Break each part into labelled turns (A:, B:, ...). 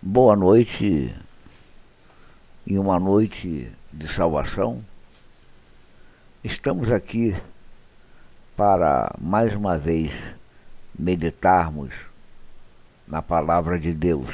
A: Boa noite e uma noite de salvação. Estamos aqui para mais uma vez meditarmos na palavra de Deus.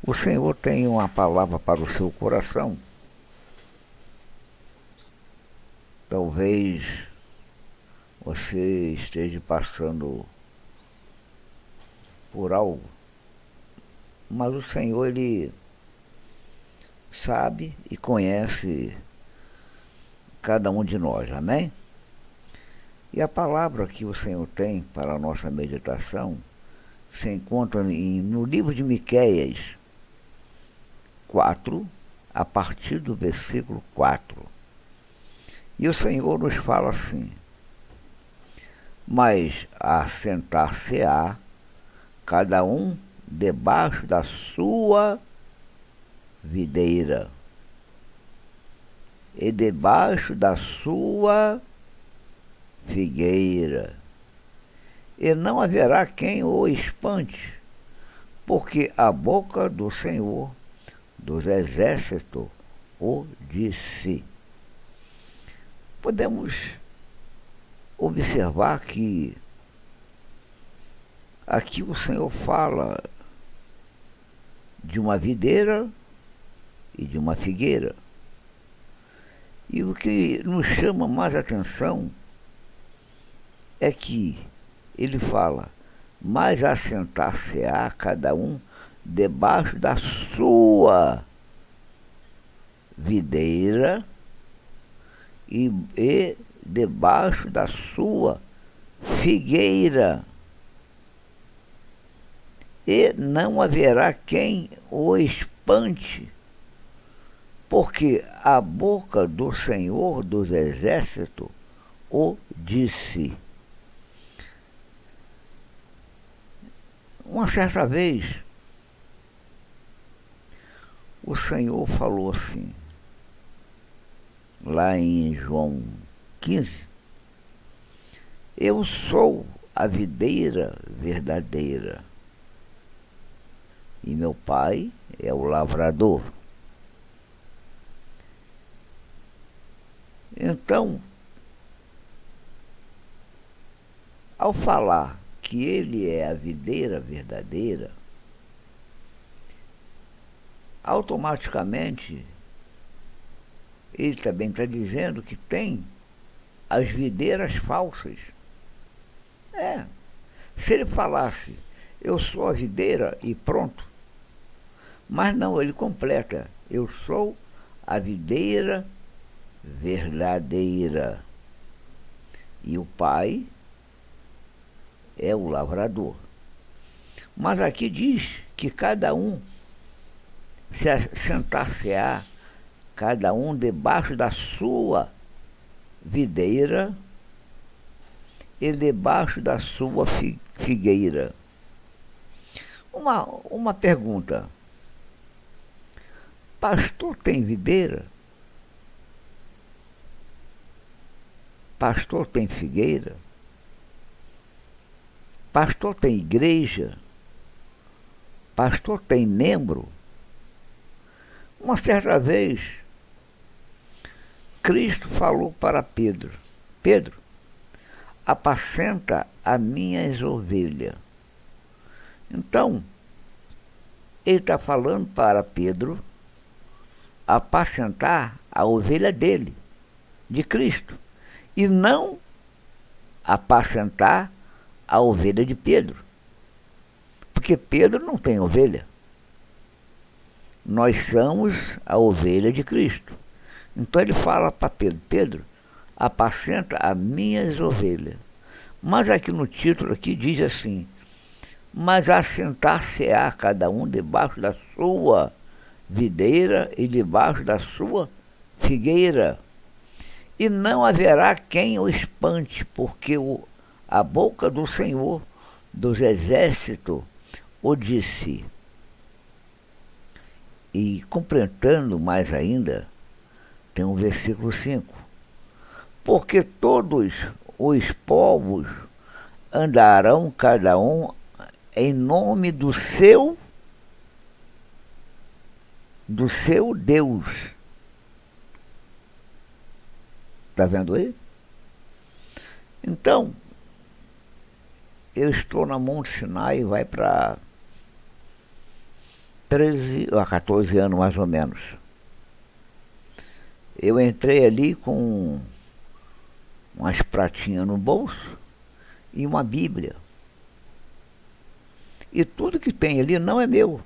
A: O Senhor tem uma palavra para o seu coração. Talvez você esteja passando por algo, mas o Senhor, Ele sabe e conhece cada um de nós, amém? E a palavra que o Senhor tem para a nossa meditação se encontra no livro de Miqueias 4, a partir do versículo 4. E o Senhor nos fala assim: mas assentar-se-á cada um debaixo da sua videira e debaixo da sua figueira, e não haverá quem o espante, porque a boca do Senhor dos exércitos o disse. Podemos observar que aqui o Senhor fala de uma videira e de uma figueira. E o que nos chama mais atenção é que ele fala: mas assentar-se-á cada um debaixo da sua videira e debaixo da sua figueira, e não haverá quem o espante, porque a boca do Senhor dos exércitos o disse. Uma certa vez, o Senhor falou assim, lá em João 15: eu sou a videira verdadeira, e meu Pai é o lavrador. Então, ao falar que ele é a videira verdadeira, automaticamente ele também está dizendo que tem as videiras falsas. Se ele falasse eu sou a videira e pronto, mas não, ele completa: eu sou a videira verdadeira e o Pai é o lavrador. Mas aqui diz que cada um se assentar-se-á, cada um debaixo da sua videira e debaixo da sua figueira. Uma pergunta: pastor tem videira? Pastor tem figueira? Pastor tem igreja? Pastor tem membro? Uma certa vez, Cristo falou para Pedro: Pedro, apacenta as minhas ovelhas. Então, ele está falando para Pedro apacentar a ovelha dele, de Cristo, e não apacentar a ovelha de Pedro, porque Pedro não tem ovelha. Nós somos a ovelha de Cristo. Então ele fala para Pedro: Pedro, apacenta as minhas ovelhas. Mas aqui no título aqui diz assim: mas assentar-se-á cada um debaixo da sua videira e debaixo da sua figueira, e não haverá quem o espante, porque a boca do Senhor dos exércitos o disse. E completando mais ainda, tem um versículo 5: porque todos os povos andarão cada um em nome do seu do seu Deus. Está vendo aí? Então, eu estou na Monte Sinai, vai para 13 a 14 anos mais ou menos. Eu entrei ali com umas pratinhas no bolso e uma Bíblia. E tudo que tem ali não é meu,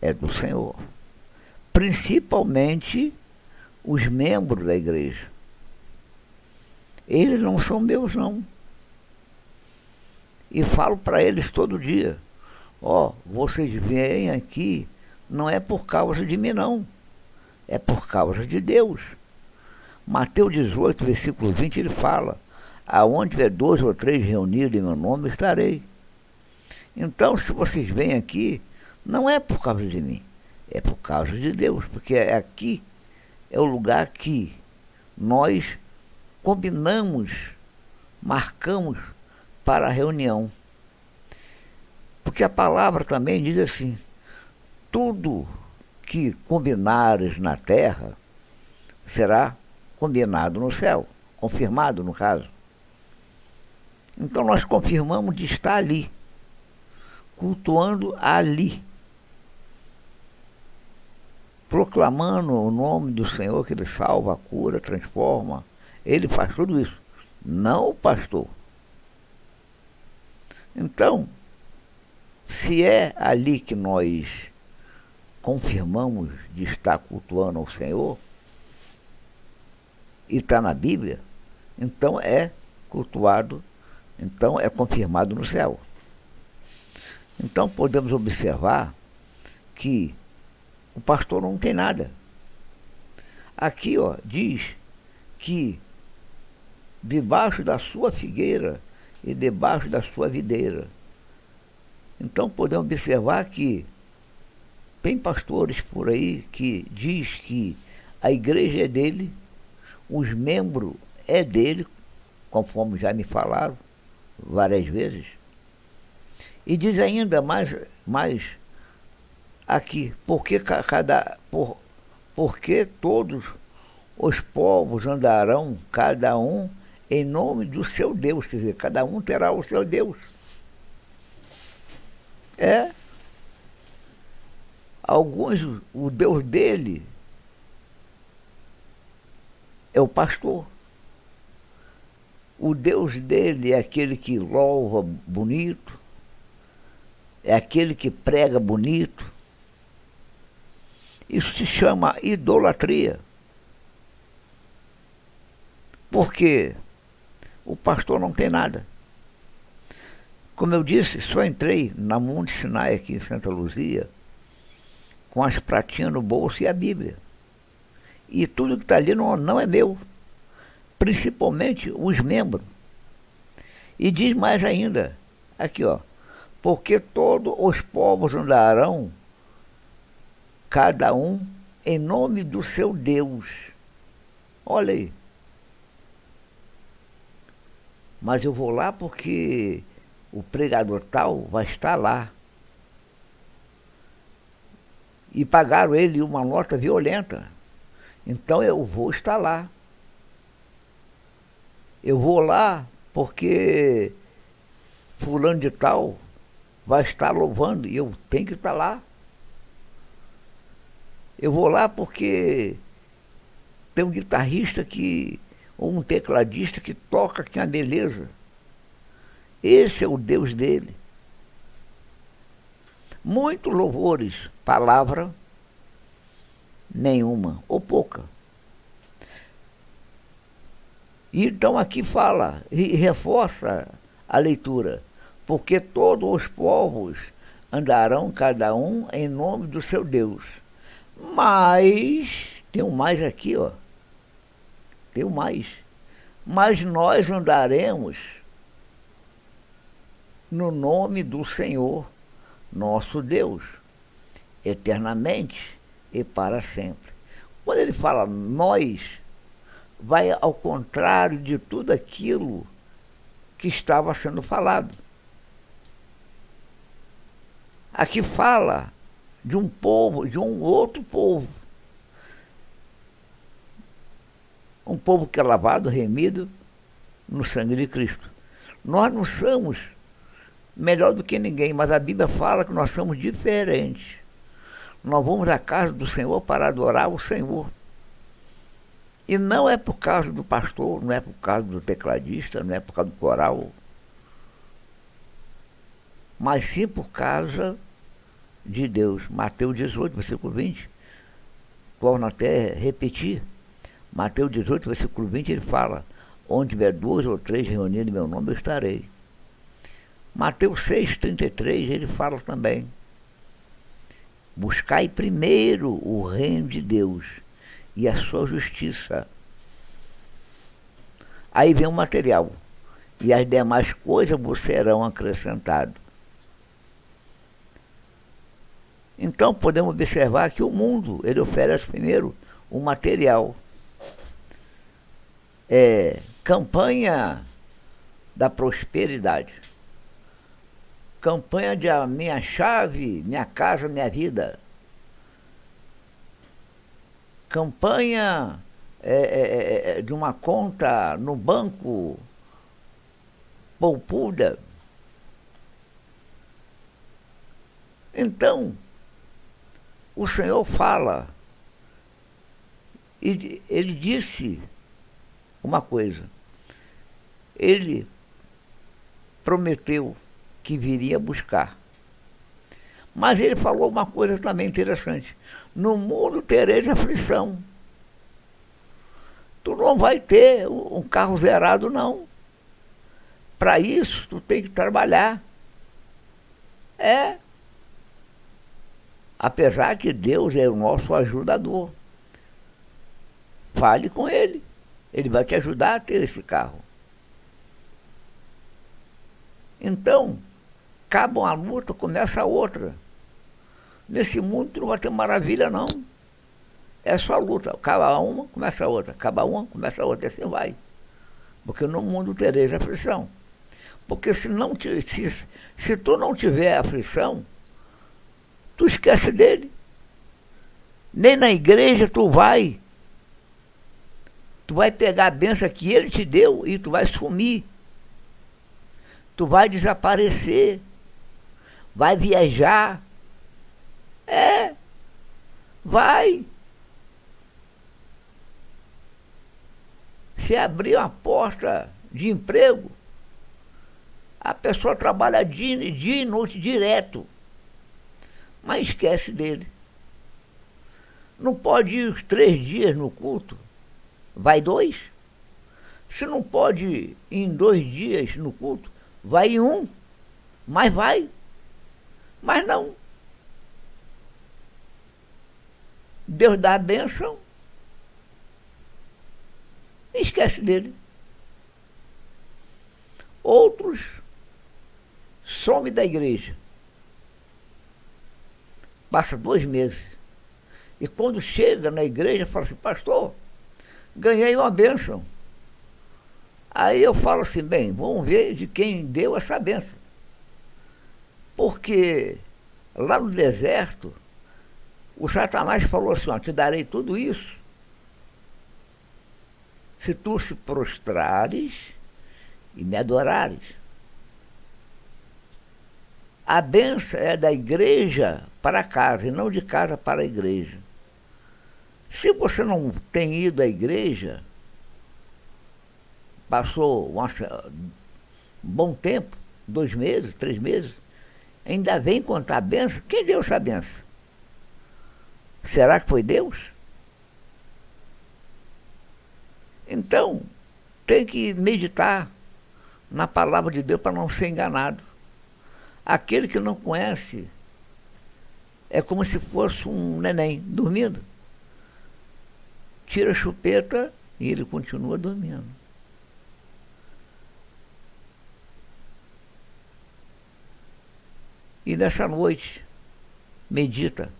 A: é do Senhor. Principalmente os membros da igreja. Eles não são meus, não. E falo para eles todo dia: ó, vocês vêm aqui, não é por causa de mim, não. É por causa de Deus. Mateus 18, versículo 20, ele fala: aonde tiver 2 ou 3 reunidos em meu nome, estarei. Então, se vocês vêm aqui, não é por causa de mim, é por causa de Deus, porque aqui é o lugar que nós combinamos, marcamos para a reunião. Porque a palavra também diz assim: tudo que combinares na terra será combinado no céu, confirmado no caso. Então nós confirmamos de estar ali, cultuando ali, proclamando o nome do Senhor, que Ele salva, cura, transforma. Ele faz tudo isso, não o pastor. Então, se é ali que nós confirmamos de estar cultuando ao Senhor, e está na Bíblia, então é cultuado, então é confirmado no céu. Então podemos observar que o pastor não tem nada. Aqui, ó, diz que debaixo da sua figueira e debaixo da sua videira. Então podemos observar que tem pastores por aí que diz que a igreja é dele, os membros é dele, conforme já me falaram várias vezes. E diz ainda mais aqui: porque todos os povos andarão, cada um em nome do seu Deus, quer dizer, cada um terá o seu Deus. Alguns, o Deus dele é o pastor. O Deus dele é aquele que louva bonito, é aquele que prega bonito. Isso se chama idolatria. Porque o pastor não tem nada. Como eu disse, só entrei na Monte Sinai aqui em Santa Luzia com as pratinhas no bolso e a Bíblia. E tudo que está ali não é meu, principalmente os membros. E diz mais ainda, aqui ó: porque todos os povos andarão, cada um em nome do seu Deus. Olha aí. Mas eu vou lá porque o pregador tal vai estar lá. E pagaram ele uma nota violenta. Então eu vou estar lá. Eu vou lá porque fulano de tal vai estar louvando e eu tenho que estar lá. Eu vou lá porque tem um guitarrista ou um tecladista que toca aqui a beleza. Esse é o Deus dele. Muitos louvores, palavra nenhuma ou pouca. Então aqui fala e reforça a leitura: porque todos os povos andarão cada um em nome do seu Deus. Mas tem um mais aqui, ó. Tem um mais. Mas nós andaremos no nome do Senhor, nosso Deus, eternamente e para sempre. Quando ele fala nós, vai ao contrário de tudo aquilo que estava sendo falado. Aqui fala de um povo, de um outro povo. Um povo que é lavado, remido no sangue de Cristo. Nós não somos melhor do que ninguém, mas a Bíblia fala que nós somos diferentes. Nós vamos à casa do Senhor para adorar o Senhor. E não é por causa do pastor, não é por causa do tecladista, não é por causa do coral, mas sim por causa de Deus. Mateus 18, versículo 20, torno até repetir. Mateus 18, versículo 20, ele fala: onde tiver 2 ou 3 reunidos em meu nome, eu estarei. Mateus 6, 33, ele fala também: buscai primeiro o reino de Deus e a sua justiça. Aí vem o material. E as demais coisas vos serão acrescentadas. Então podemos observar que o mundo, ele oferece primeiro o material. Campanha da prosperidade. Campanha de a minha chave, minha casa, minha vida. Campanha de uma conta no banco poupuda. Então, o Senhor fala, e ele disse uma coisa. Ele prometeu que viria buscar. Mas ele falou uma coisa também interessante: no mundo tereis aflição. Tu não vai ter um carro zerado, não. Para isso, tu tem que trabalhar. Apesar que Deus é o nosso ajudador. Fale com Ele. Ele vai te ajudar a ter esse carro. Então, acaba uma luta, começa a outra. Nesse mundo tu não vai ter maravilha, não. É só luta. Acaba uma, começa a outra. Acaba uma, começa a outra. E assim vai. Porque no mundo tereis aflição. Porque se tu não tiver aflição, tu esquece dele. Nem na igreja tu vai. Tu vai pegar a bênção que ele te deu e tu vai sumir. Tu vai desaparecer. Vai viajar. Vai. Se abrir uma porta de emprego, a pessoa trabalha dia e noite direto, mas esquece dele. Não pode ir 3 dias no culto, vai 2. Se não pode ir em 2 dias no culto, vai em 1, mas vai. Mas não. Deus dá a bênção, esquece dele. Outros somem da igreja. Passa 2 meses. E quando chega na igreja, fala assim: pastor, ganhei uma bênção. Aí eu falo assim: bem, vamos ver de quem deu essa bênção. Porque lá no deserto, o Satanás falou assim: ó, te darei tudo isso se tu se prostrares e me adorares. A bênção é da igreja para casa e não de casa para a igreja. Se você não tem ido à igreja, passou um bom tempo, 2 meses, 3 meses, ainda vem contar a bênção. Quem deu essa bênção? Será que foi Deus? Então, tem que meditar na palavra de Deus para não ser enganado. Aquele que não conhece é como se fosse um neném dormindo. Tira a chupeta e ele continua dormindo. E nessa noite, medita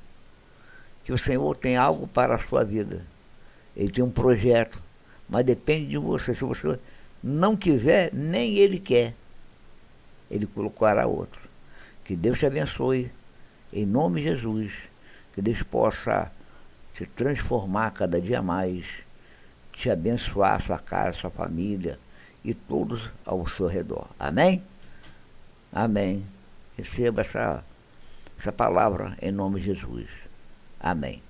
A: que o Senhor tem algo para a sua vida. Ele tem um projeto, mas depende de você. Se você não quiser, nem Ele quer. Ele colocará outro. Que Deus te abençoe. Em nome de Jesus. Que Deus possa te transformar cada dia mais, te abençoar, sua casa, sua família e todos ao seu redor. Amém? Amém. Receba essa palavra em nome de Jesus. Amém.